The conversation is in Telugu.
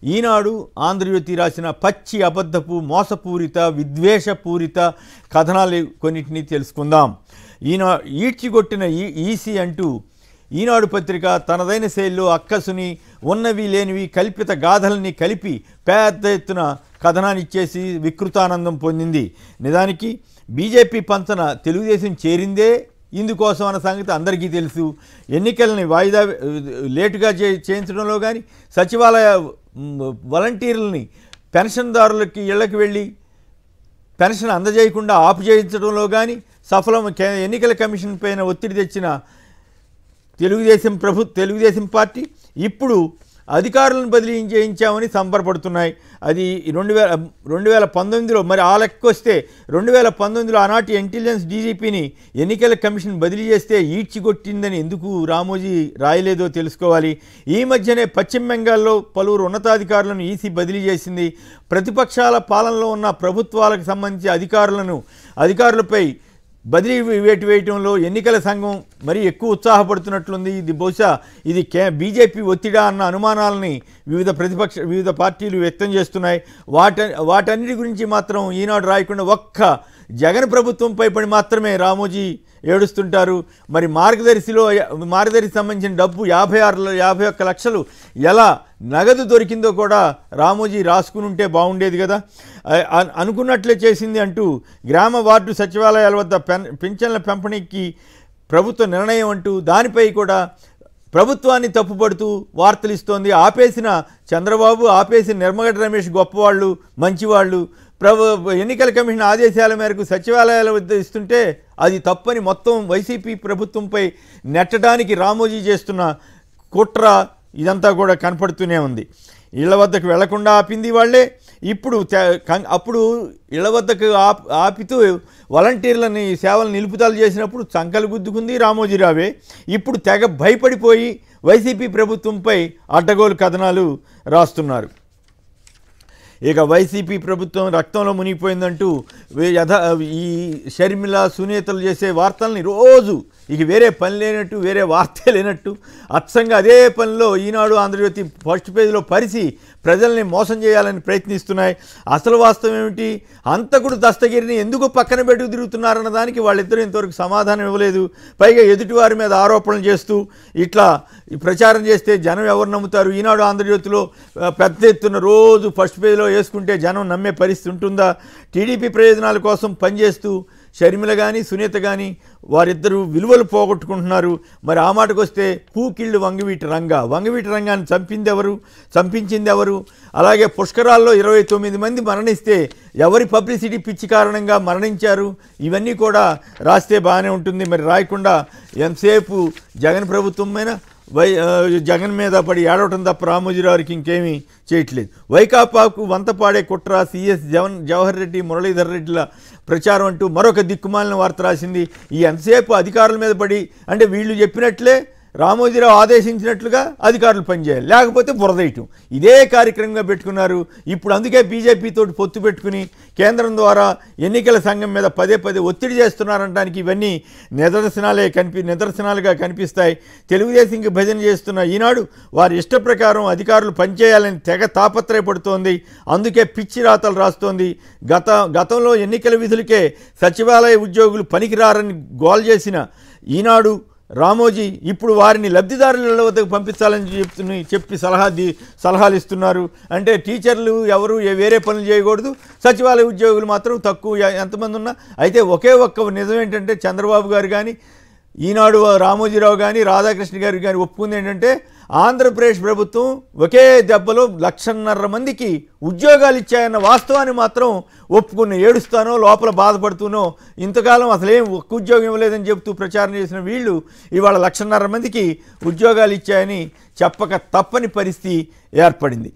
ఈనాడు ఆంధ్రజ్యోతి రాసిన పచ్చి అబద్ధపు మోసపూరిత విద్వేషపూరిత కథనాలు కొన్నిటిని తెలుసుకుందాం. ఈడ్చిగొట్టిన ఈసీ అంటూ ఈనాడు పత్రిక తనదైన శైలిలో అక్కసుని ఉన్నవి లేనివి కల్పిత గాథల్ని కలిపి పెద్ద ఎత్తున కథనాన్ని ఇచ్చేసి వికృతానందం పొందింది. నిజానికి బీజేపీ పంచన తెలుగుదేశం చేరిందే ఇందుకోసం అన్న సంగతి అందరికీ తెలుసు. ఎన్నికలని వాయిదా లేటుగా చేయించడంలో కానీ, సచివాలయ వాలంటీర్లని పెన్షన్దారులకి ఇళ్లకు వెళ్ళి పెన్షన్ అందజేయకుండా ఆపు చేయించడంలో కానీ సఫలం. ఎన్నికల కమిషన్ పైన ఒత్తిడి తెచ్చిన తెలుగుదేశం పార్టీ ఇప్పుడు అధికారులను బదిలీ చేయించామని సంబరపడుతున్నాయి. అది 2019లో మరి ఆ లెక్క వస్తే 2019లో ఆనాటి ఇంటెలిజెన్స్ డీజీపీని ఎన్నికల కమిషన్ బదిలీ చేస్తే ఈడ్చిగొట్టిందని ఎందుకు రామోజీ రాయలేదో తెలుసుకోవాలి. ఈ మధ్యనే పశ్చిమ బెంగాల్లో పలువురు ఉన్నతాధికారులను ఈసీ బదిలీ చేసింది. ప్రతిపక్షాల పాలనలో ఉన్న ప్రభుత్వాలకు సంబంధించి అధికారులపై బదిలీ వేటు వేయటంలో ఎన్నికల సంఘం మరీ ఎక్కువ ఉత్సాహపడుతున్నట్లుంది. ఇది బహుశా ఇది బీజేపీ ఒత్తిడా అన్న అనుమానాలని వివిధ పార్టీలు వ్యక్తం చేస్తున్నాయి. వాటన్నిటి గురించి మాత్రం ఈనాడు రాయకుండా ఒక్క జగన్ ప్రభుత్వంపై పడి మాత్రమే రామోజీ ఏడుస్తుంటారు. మరి మార్గదర్శి సంబంధించిన డబ్బు 51 లక్షలు ఎలా నగదు దొరికిందో కూడా రామోజీ రాసుకుని ఉంటే బాగుండేది కదా, అనుకున్నట్లే చేసింది అంటూ గ్రామ వార్డు సచివాలయాల వద్ద పింఛన్ల పంపిణీకి ప్రభుత్వ నిర్ణయం అంటూ దానిపై కూడా ప్రభుత్వాన్ని తప్పుపడుతూ వార్తలు ఇస్తోంది. ఆపేసిన చంద్రబాబు, ఆపేసిన నిమ్మగడ్డ రమేష్ గొప్పవాళ్ళు, మంచివాళ్ళు. ఎన్నికల కమిషన్ ఆదేశాల మేరకు సచివాలయాల వద్ద ఇస్తుంటే అది తప్పని మొత్తం వైసీపీ ప్రభుత్వంపై నెట్టడానికి రామోజీ చేస్తున్న కుట్ర ఇదంతా కూడా కనపడుతూనే ఉంది. ఇళ్ల వద్దకు వెళ్లకుండా ఆపింది వాళ్లే. అప్పుడు ఇళ్ల వద్దకు ఆపితూ వాలంటీర్లని సేవలు నిలుపుదల చేసినప్పుడు చంకలు గుద్దుకుంది రామోజీరావే. ఇప్పుడు తెగ భయపడిపోయి వైసీపీ ప్రభుత్వంపై అడ్డగోలు కథనాలు రాస్తున్నారు. ఇక వైసీపీ ప్రభుత్వం రక్తంలో మునిగిపోయిందంటూ ఈ షర్మిల సునీతలు చేసే వార్తల్ని రోజు ఇక వేరే పని లేనట్టు, వేరే వార్తే లేనట్టు అచ్చంగా అదే పనిలో ఈనాడు ఆంధ్రజ్యోతి ఫస్ట్ పేజీలో పరిచి ప్రజల్ని మోసం చేయాలని ప్రయత్నిస్తున్నాయి. అసలు వాస్తవం ఏమిటి? హంతకుడు దస్తగిరిని ఎందుకు పక్కన పెట్టుకు తిరుగుతున్నారన్న దానికి వాళ్ళిద్దరూ ఇంతవరకు సమాధానం ఇవ్వలేదు. పైగా ఎదుటివారి మీద ఆరోపణలు చేస్తూ ఇట్లా ప్రచారం చేస్తే జనం ఎవరు నమ్ముతారు? ఈనాడు ఆంధ్రజ్యోతిలో పెద్ద ఎత్తున రోజు ఫస్ట్ పేజీలో వేసుకుంటే జనం నమ్మే పరిస్థితి ఉంటుందా? టీడీపీ ప్రయోజనాల కోసం పనిచేస్తూ షర్మిల కానీ సునీత కానీ వారిద్దరూ విలువలు పోగొట్టుకుంటున్నారు. మరి ఆ మాటకు వస్తే పూకిళ్ళు వంగవీటి రంగాన్ని చంపించింది ఎవరు? అలాగే పుష్కరాల్లో 29 మంది మరణిస్తే ఎవరి పబ్లిసిటీ పిచ్చి కారణంగా మరణించారు? ఇవన్నీ కూడా రాస్తే బాగానే ఉంటుంది. మరి రాయకుండా ఎంతసేపు జగన్ ప్రభుత్వమైనా జగన్ మీద పడి ఏడవటం తప్ప రామోజీరావుకి ఇంకేమీ చేయట్లేదు. వైకాపాకు వంతపాడే కుట్ర, సిఎస్ జవహర్ రెడ్డి, మురళీధర్ రెడ్డిల ప్రచారం అంటూ మరొక దిక్కుమాలిన వార్త రాసింది. ఈ ఎంతసేపు అధికారుల మీద పడి, అంటే వీళ్ళు చెప్పినట్లే రామోజీరావు ఆదేశించినట్లుగా అధికారులు పనిచేయాలి, లేకపోతే బురదేయటం, ఇదే కార్యక్రమంగా పెట్టుకున్నారు. ఇప్పుడు అందుకే బీజేపీతో పొత్తు పెట్టుకుని కేంద్రం ద్వారా ఎన్నికల సంఘం మీద పదే ఒత్తిడి చేస్తున్నారనడానికి ఇవన్నీ నిదర్శనాలుగా కనిపిస్తాయి. తెలుగుదేశంకి భజన చేస్తున్న ఈనాడు వారి ఇష్ట ప్రకారం అధికారులు పనిచేయాలని తెగ తాపత్రయపడుతోంది. అందుకే పిచ్చి రాతలు రాస్తోంది. గతంలో ఎన్నికల విధులకే సచివాలయ ఉద్యోగులు పనికిరారని గోల్ చేసిన ఈనాడు రామోజీ ఇప్పుడు వారిని లబ్ధిదారుల వద్దకు పంపించాలని చెప్పి సలహాలు ఇస్తున్నారు. అంటే టీచర్లు ఎవరు వేరే పనులు చేయకూడదు, సచివాలయ ఉద్యోగులు మాత్రం తక్కువ ఎంతమంది ఉన్నా. అయితే ఒకే ఒక్క నిజం ఏంటంటే చంద్రబాబు గారు కానీ ఈనాడు రామోజీరావు కానీ రాధాకృష్ణ గారు కానీ ఒప్పుకుంది ఏంటంటే ఆంధ్రప్రదేశ్ ప్రభుత్వం ఒకే దెబ్బలో 1,50,000 మందికి ఉద్యోగాలు ఇచ్చాయన్న వాస్తవాన్ని మాత్రం ఒప్పుకుని ఏడుస్తానో లోపల బాధపడుతూనో ఇంతకాలం అసలేం ఒక్క ఉద్యోగం ఇవ్వలేదని చెబుతూ ప్రచారం చేసిన వీళ్ళు ఇవాళ 1,50,000 మందికి ఉద్యోగాలు ఇచ్చాయని చెప్పక తప్పని పరిస్థితి ఏర్పడింది.